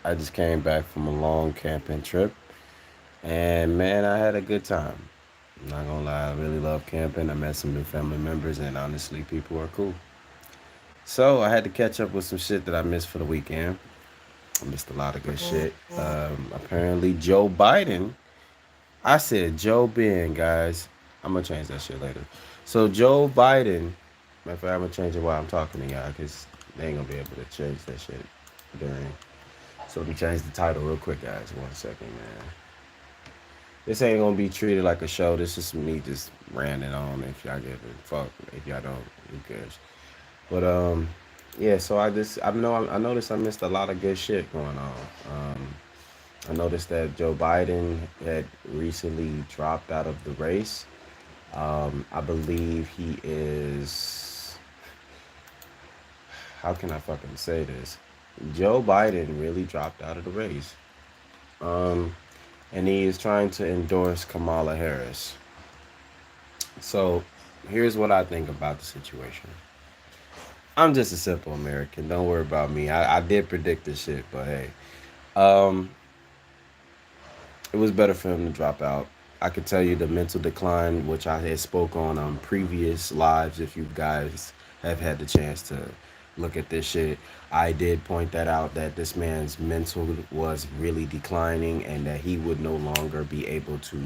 I just came back from a long camping trip, and man, I had a good time. I'm not gonna lie, I really love camping. I met some new family members, and honestly, people are cool. So I had to catch up with some shit that I missed for the weekend. I missed a lot of good shit. Apparently, Joe Biden. I said Joe Ben, guys. I'm gonna change that shit later. So Joe Biden. Matter of fact, I'm gonna change it while I'm talking to y'all, cause they ain't gonna be able to change that shit during. So let me change the title real quick, guys. 1 second, man. This ain't gonna be treated like a show. This is me just ranting on. If y'all give a fuck, if y'all don't, who cares? But yeah. So I noticed I missed a lot of good shit going on. I noticed that Joe Biden had recently dropped out of the race. I believe he is. How can I fucking say this? Joe Biden really dropped out of the race. Um, and he is trying to endorse Kamala Harris. So here's what I think about the situation. I'm just a simple American. Don't worry about me. I did predict this shit, but hey, um, it was better for him to drop out. I could tell you the mental decline, which I had spoke on previous lives. If you guys have had the chance to look at this shit, I did point that out that this man's mental was really declining, and that he would no longer be able to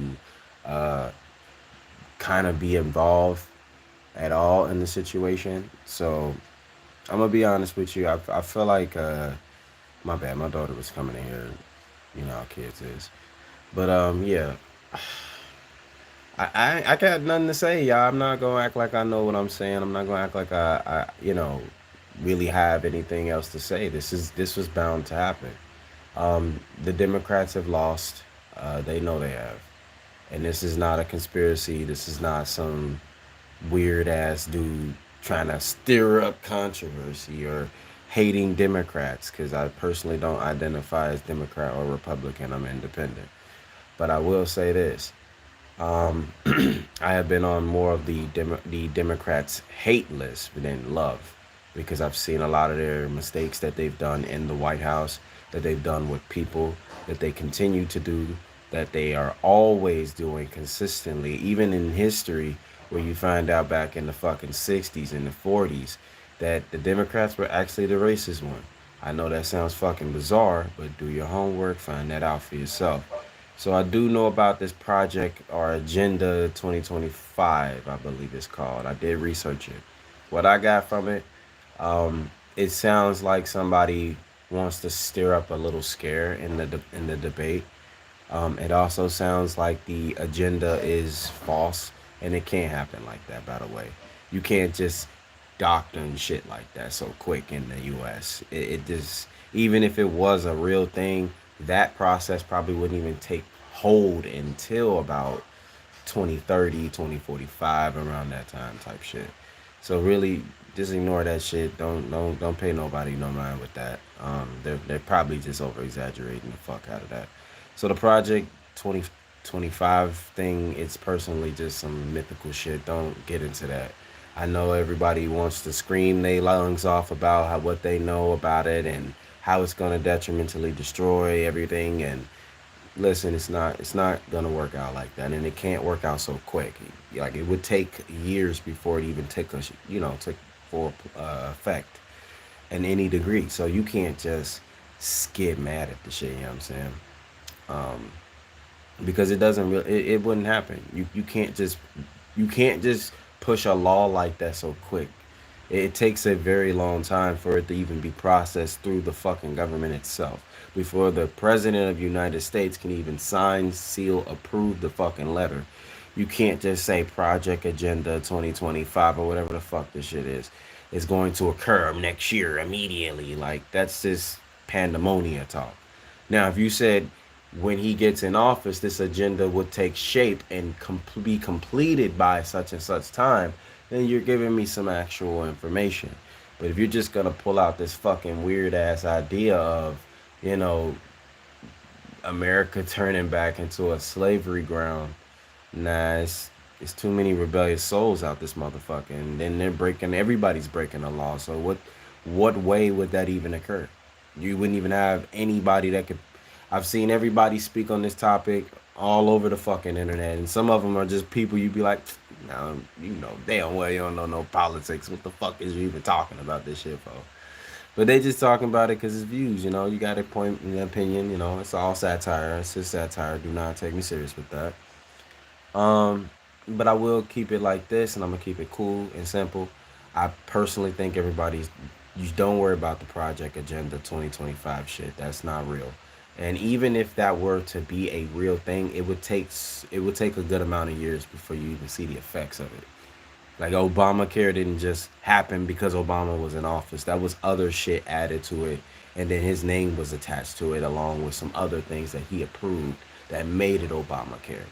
uh, kind of be involved at all in the situation. So I'm gonna be honest with you. I feel like my bad. My daughter was coming in here. You know how kids is. But yeah. I got nothing to say, y'all. I'm not gonna act like I know what I'm saying. I'm not gonna act like I really have anything else to say. This was bound to happen. The Democrats have lost. They know they have, and this is not a conspiracy. This is not some weird ass dude trying to stir up controversy or hating Democrats. Because I personally don't identify as Democrat or Republican. I'm independent. But I will say this: I have been on more of the Democrats' hate list than love, because I've seen a lot of their mistakes that they've done in the White House, that they've done with people, that they continue to do, that they are always doing consistently, even in history, where you find out back in the fucking 60s and the 40s that the Democrats were actually the racist one. I know that sounds fucking bizarre, but do your homework, find that out for yourself. So I do know about this project or Agenda 2025, I believe it's called. I did research it. What I got from it, it sounds like somebody wants to stir up a little scare in in the debate. It also sounds like the agenda is false, and it can't happen like that. By the way, you can't just doctrine shit like that so quick in the U.S. It just, even if it was a real thing, that process probably wouldn't even take hold until about 2030, 2045, around that time type shit. So really, just ignore that shit. Don't pay nobody no mind with that. They're probably just over exaggerating the fuck out of that. So the project 2025 thing, it's personally just some mythical shit. Don't get into that. I know everybody wants to scream their lungs off about what they know about it and how it's gonna detrimentally destroy everything. And listen, it's not gonna work out like that, and it can't work out so quick. Like, it would take years before it even take for effect in any degree. So you can't just get mad at the shit. You know what I'm saying? Because it doesn't really, it wouldn't happen. You can't just push a law like that so quick. It takes a very long time for it to even be processed through the fucking government itself before the president of the United States can even sign, seal, approve the fucking letter. You can't just say Project Agenda 2025 or whatever the fuck this shit is going to occur next year immediately. Like, that's just pandemonia talk. Now, if you said when he gets in office, this agenda would take shape and be completed by such and such time, then you're giving me some actual information. But if you're just gonna pull out this fucking weird ass idea of, you know, America turning back into a slavery ground, nah, it's too many rebellious souls out this motherfucker, and then everybody's breaking the law. So what way would that even occur? You wouldn't even have anybody that could. I've seen everybody speak on this topic all over the fucking internet, and some of them are just people you'd be like, no, you know, damn well you don't know no politics. What the fuck is you even talking about this shit for? But they just talking about it because it's views, you know. You got a point and opinion, you know. It's all satire. It's just satire. Do not take me serious with that. Um, but I will keep it like this, and I'm gonna keep it cool and simple. I personally think everybody's. You don't worry about the Project Agenda 2025 shit. That's not real. And even if that were to be a real thing, it would take a good amount of years before you even see the effects of it. Like Obamacare didn't just happen because Obama was in office. That was other shit added to it, and then his name was attached to it along with some other things that he approved that made it Obamacare.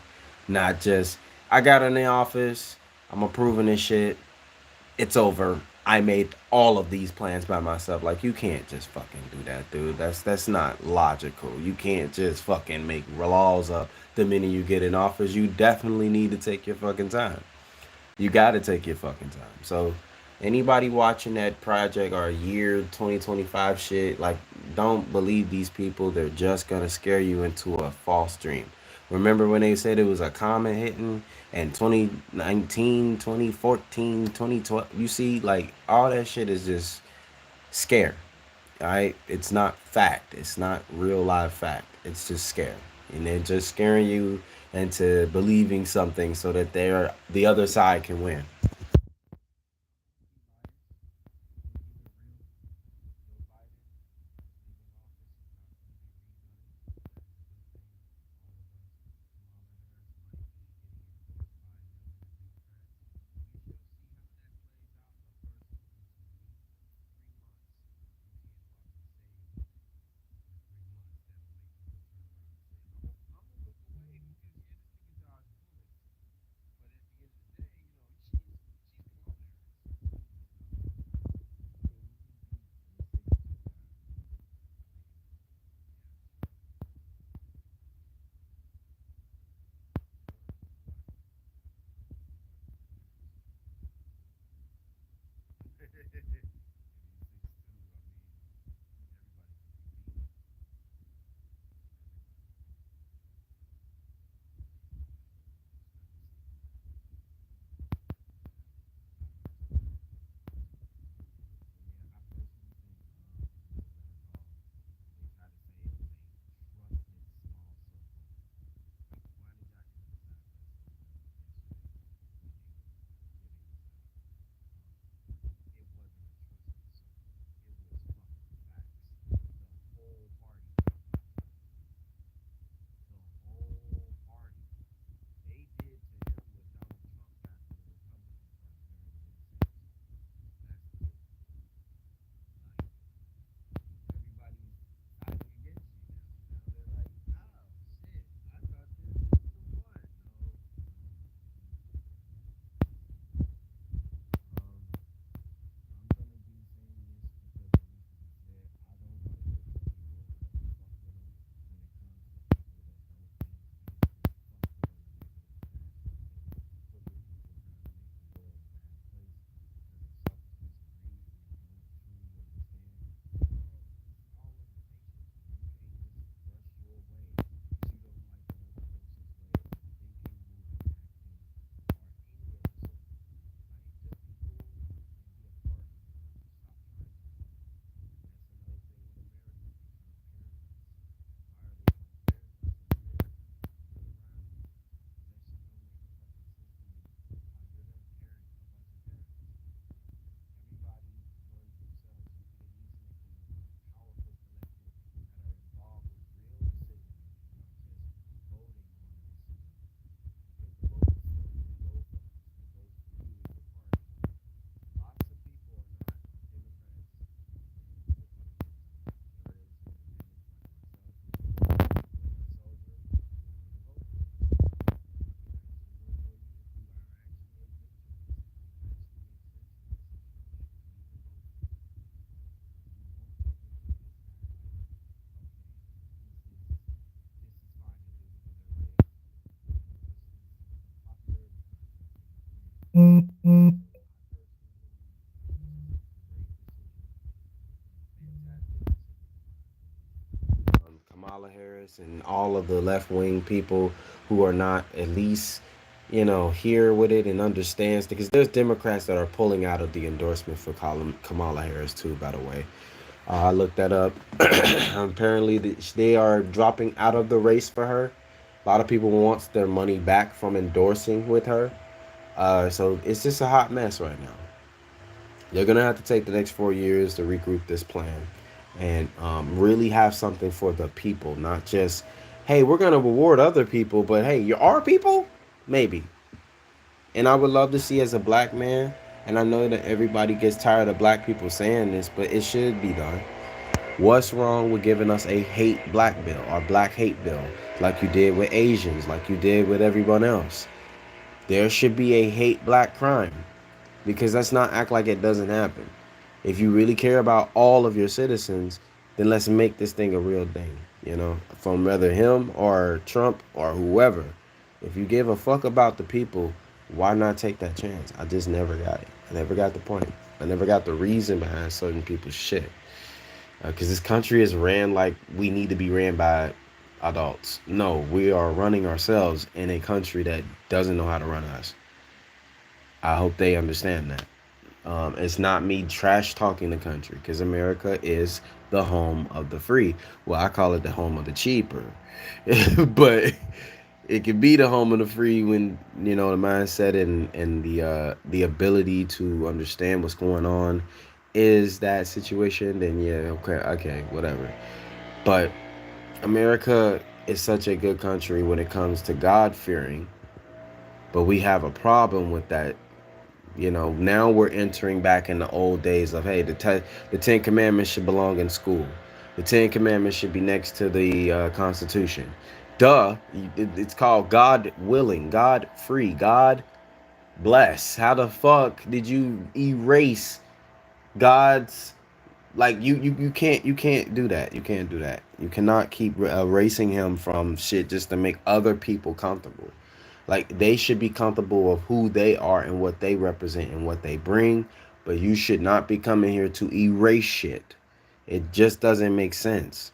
Not just I got in the office, I'm approving this shit. It's over. I made all of these plans by myself. Like you can't just fucking do that, dude. That's not logical. You can't just fucking make laws up the minute you get in office. You definitely need to take your fucking time. You got to take your fucking time. So, anybody watching that project or year 2025 shit, like, don't believe these people. They're just going to scare you into a false dream. Remember when they said it was a comet hitting and 2019, 2014, 2012? You see, like, all that shit is just scare. All right? It's not fact. It's not real live fact. It's just scare. And they're just scaring you into believing something so that the other side can win. Kamala Harris and all of the left wing people who are not at least, here with it and understands, because there's Democrats that are pulling out of the endorsement for Kamala Harris too, by the way. I looked that up. Apparently, they are dropping out of the race for her. A lot of people wants their money back from endorsing with her. So it's just a hot mess right now. They're gonna have to take the next 4 years to regroup this plan and really have something for the people, not just, hey, we're gonna reward other people, but hey, you are people, maybe. And I would love to see, as a black man, and I know that everybody gets tired of black people saying this, but it should be done. What's wrong with giving us a hate black bill or black hate bill, like you did with Asians, like you did with everyone else? There should be a hate black crime, because let's not act like it doesn't happen. If you really care about all of your citizens, then let's make this thing a real thing, from whether him or Trump or whoever. If you give a fuck about the people, why not take that chance? I just never got it. I never got the point. I never got the reason behind certain people's shit. Because this country is ran like we need to be ran by adults. No, we are running ourselves in a country that doesn't know how to run us. I hope they understand that. It's not me trash talking the country, because America is the home of the free. Well, I call it the home of the cheaper. But it can be the home of the free when, the mindset and the ability to understand what's going on is that situation. Then yeah, okay, whatever. But America is such a good country when it comes to God fearing, but we have a problem with that. Now we're entering back in the old days of, hey, the 10 Commandments should belong in school. The 10 Commandments should be next to the Constitution. Duh. It's called God willing, God free, God bless. How the fuck did you erase God's, like, you can't do that. You can't do that. You cannot keep erasing him from shit just to make other people comfortable. Like, they should be comfortable of who they are and what they represent and what they bring, but you should not be coming here to erase shit. It just doesn't make sense.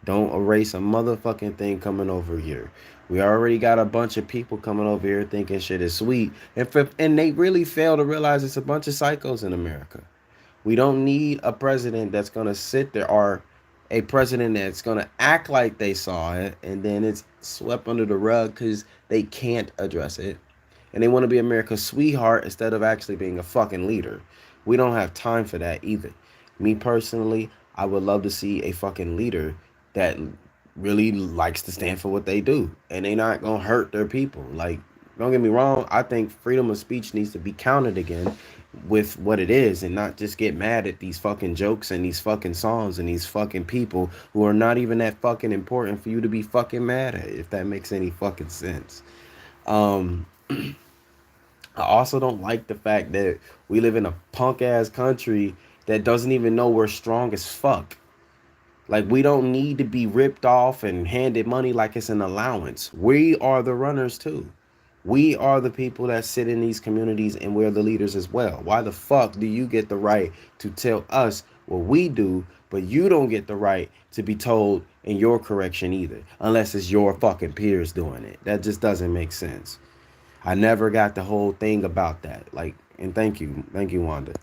Don't erase a motherfucking thing coming over here. We already got a bunch of people coming over here thinking shit is sweet, and they really fail to realize it's a bunch of psychos in America. We don't need a president that's going to sit there, or a president that's going to act like they saw it and then it's swept under the rug because they can't address it. And they want to be America's sweetheart instead of actually being a fucking leader. We don't have time for that either. Me personally, I would love to see a fucking leader that really likes to stand for what they do, and they not going to hurt their people. Like, don't get me wrong, I think freedom of speech needs to be counted again with what it is, and not just get mad at these fucking jokes and these fucking songs and these fucking people who are not even that fucking important for you to be fucking mad at, if that makes any fucking sense. Um, I also don't like the fact that we live in a punk ass country that doesn't even know we're strong as fuck. Like, we don't need to be ripped off and handed money like it's an allowance. We are the runners too. We are the people that sit in these communities, and we're the leaders as well. Why the fuck do you get the right to tell us what we do, but you don't get the right to be told in your correction either, unless it's your fucking peers doing it? That just doesn't make sense. I never got the whole thing about that. Like, and thank you, Wanda.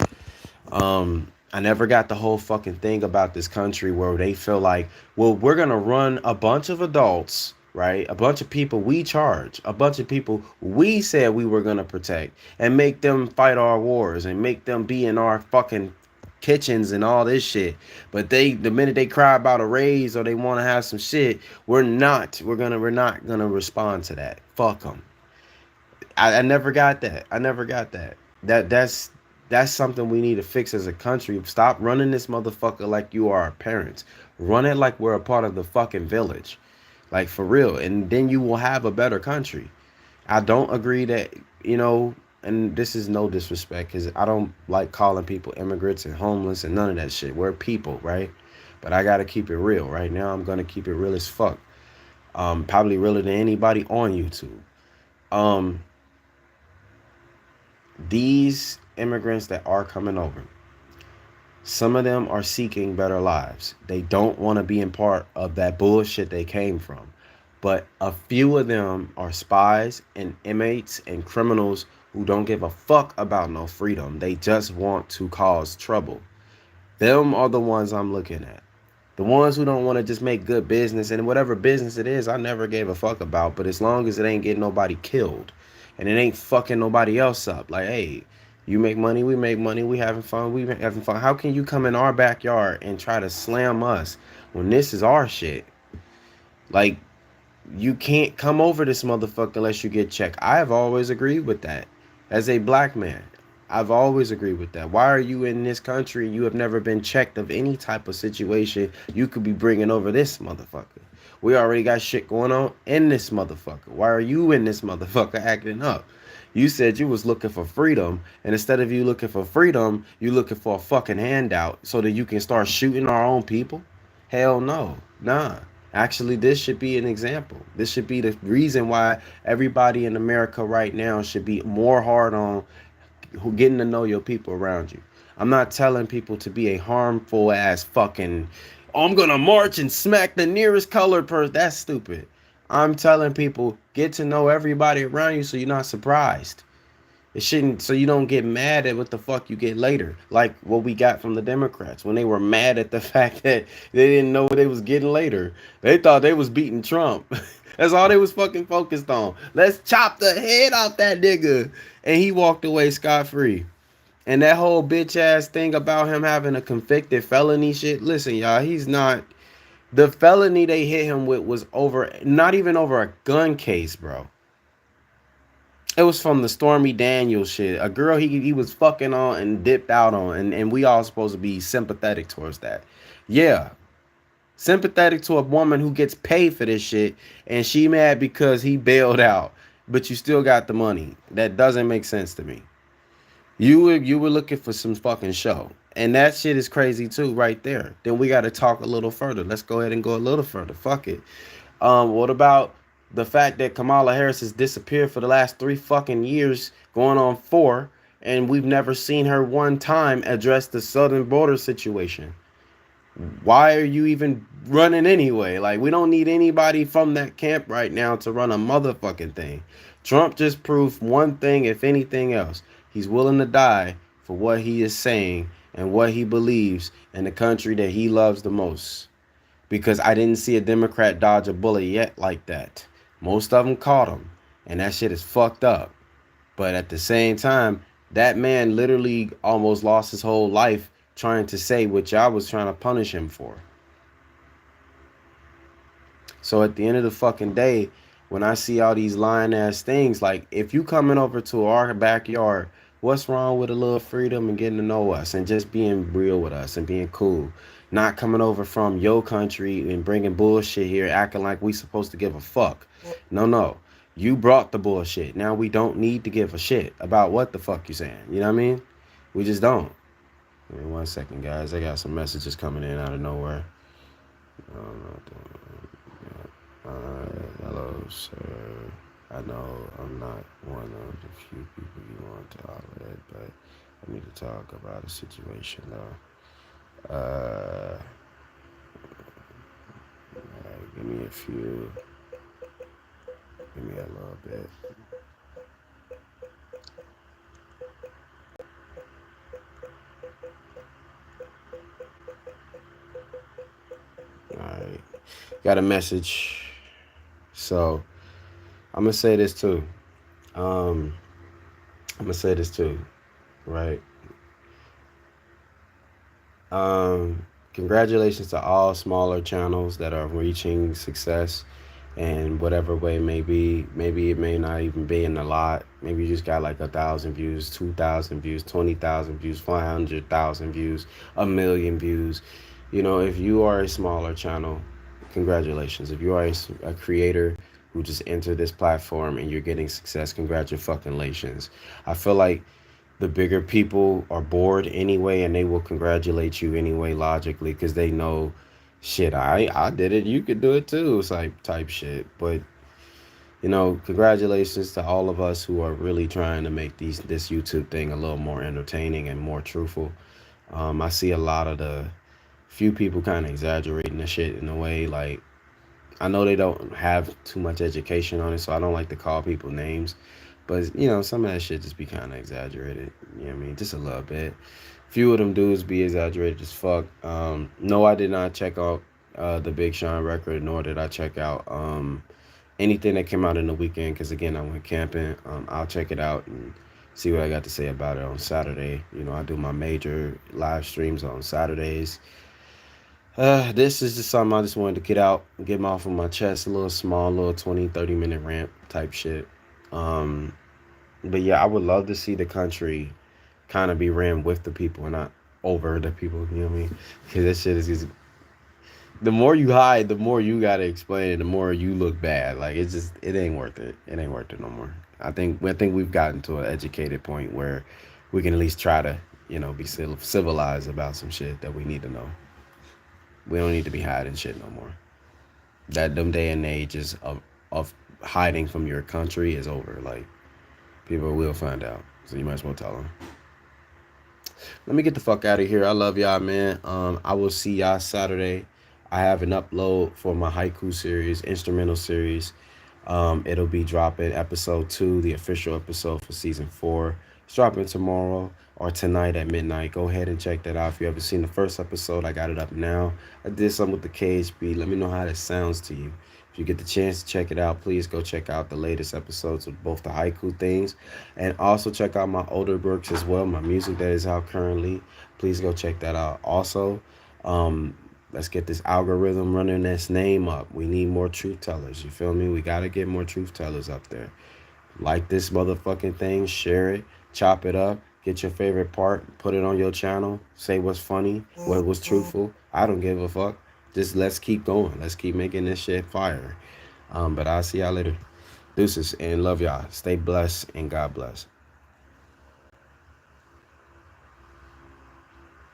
I never got the whole fucking thing about this country where they feel like, well, we're gonna run a bunch of adults, right? A bunch of people we charge, a bunch of people we said we were gonna protect, and make them fight our wars and make them be in our fucking kitchens and all this shit. But the minute they cry about a raise or they want to have some shit, we're not gonna respond to that. Fuck them. I never got that. I never got that. That's something we need to fix as a country. Stop running this motherfucker like you are our parents. Run it like we're a part of the fucking village. Like, for real. And then you will have a better country. I don't agree that, and this is no disrespect, because I don't like calling people immigrants and homeless and none of that shit. We're people, right? But I gotta keep it real. Right now, I'm gonna keep it real as fuck. Probably realer than anybody on YouTube. These immigrants that are coming over, Some of them are seeking better lives. They don't want to be in part of that bullshit they came from. But a few of them are spies and inmates and criminals who don't give a fuck about no freedom. They just want to cause trouble. Them are the ones I'm looking at. The ones who don't want to just make good business, and whatever business it is, I never gave a fuck about. But as long as it ain't getting nobody killed and it ain't fucking nobody else up, like, hey, you make money, we make money, we having fun, we having fun. How can you come in our backyard and try to slam us when this is our shit? Like, you can't come over this motherfucker unless you get checked. I have always agreed with that. As a black man, I've always agreed with that. Why are you in this country? You have never been checked of any type of situation you could be bringing over this motherfucker. We already got shit going on in this motherfucker. Why are you in this motherfucker acting up? You said you was looking for freedom, and instead of you looking for freedom, you looking for a fucking handout so that you can start shooting our own people? Hell no. Nah. Actually, this should be an example. This should be the reason why everybody in America right now should be more hard on getting to know your people around you. I'm not telling people to be a harmful ass fucking, oh, I'm gonna march and smack the nearest colored person. That's stupid. I'm telling people, get to know everybody around you so you're not surprised. It shouldn't, so you don't get mad at what the fuck you get later. Like what we got from the Democrats when they were mad at the fact that they didn't know what they was getting later. They thought they was beating Trump. That's all they was fucking focused on. Let's chop the head off that nigga. And he walked away scot-free. And that whole bitch ass thing about him having a convicted felony shit. Listen, y'all, he's not. The felony they hit him with was over, not even over a gun case, bro. It was from the Stormy Daniels shit. A girl he was fucking on and dipped out on. And we all supposed to be sympathetic towards that. Yeah. Sympathetic to a woman who gets paid for this shit. And she mad because he bailed out. But you still got the money. That doesn't make sense to me. You were looking for some fucking show. And that shit is crazy too, right there. Then we got to talk a little further. Let's go ahead and go a little further. Fuck it. What about the fact that Kamala Harris has disappeared for the last 3 fucking years, going on 4, and we've never seen her one time address the southern border situation? Why are you even running anyway? Like, we don't need anybody from that camp right now to run a motherfucking thing. Trump just proved one thing, if anything else. He's willing to die for what he is saying and what he believes in the country that he loves the most. Because I didn't see a Democrat dodge a bullet yet like that. Most of them caught him. And that shit is fucked up. But at the same time, that man literally almost lost his whole life trying to say what y'all was trying to punish him for. So at the end of the fucking day, when I see all these lying ass things, like, if you coming over to our backyard, what's wrong with a little freedom and getting to know us and just being real with us and being cool? Not coming over from your country and bringing bullshit here, acting like we supposed to give a fuck. No. You brought the bullshit. Now we don't need to give a shit about what the fuck you saying. You know what I mean? We just don't. Give me 1 second, guys. I got some messages coming in out of nowhere. Hello, sir. I know I'm not one of the few people you want to holler at, but I need to talk about a situation, though. Give me a few. Give me a little bit. Alright. Got a message. So, I'm going to say this too. Right? Congratulations to all smaller channels that are reaching success in whatever way it may be. Maybe it may not even be in a lot. Maybe you just got like 1,000 views, 2,000 views, 20,000 views, 500,000 views, 1,000,000 views. You know, if you are a smaller channel, congratulations. If you are a creator who just entered this platform and you're getting success, congratulations. I feel like the bigger people are bored anyway, and they will congratulate you anyway logically because they know, shit, I did it, you could do it too. It's like type shit. But, you know, congratulations to all of us who are really trying to make this YouTube thing a little more entertaining and more truthful. I see a lot of the few people kind of exaggerating the shit in a way. Like, I know they don't have too much education on it, so I don't like to call people names. But some of that shit just be kind of exaggerated. You know what I mean? Just a little bit. Few of them dudes be exaggerated as fuck. No, I did not check out the Big Sean record, nor did I check out anything that came out in the weekend. Because again, I went camping. I'll check it out and see what I got to say about it on Saturday. I do my major live streams on Saturdays. This is just something I just wanted to get out, get them off of my chest, a little small, little 20, 30-minute rant type shit. Um, but yeah, I would love to see the country kind of be ran with the people and not over the people, you know what I mean? Because that shit is just, the more you hide, the more you got to explain, and the more you look bad. Like, it's just, it ain't worth it. It ain't worth it no more. I think we've gotten to an educated point where we can at least try to, be civilized about some shit that we need to know. We don't need to be hiding shit no more. That them day and age is of hiding from your country is over. Like, people will find out, so you might as well tell them. Let me get the fuck out of here. I love y'all, man. I will see y'all Saturday. I have an upload for my haiku series, instrumental series. It'll be dropping episode 2, the official episode for season 4. It's dropping tomorrow or tonight at midnight. Go ahead and check that out. If you haven't seen the first episode, I got it up now. I did something with the KHB. Let me know how that sounds to you. If you get the chance to check it out, please go check out the latest episodes of both the haiku things, and also check out my older works as well, my music that is out currently. Please go check that out. Also, let's get this algorithm running this name up. We need more truth tellers. You feel me? We got to get more truth tellers up there. Like this motherfucking thing, share it, chop it up, get your favorite part, put it on your channel, say what's funny, what was truthful. I don't give a fuck. Just let's keep going. Let's keep making this shit fire. But I'll see y'all later. Deuces, and love y'all. Stay blessed and God bless.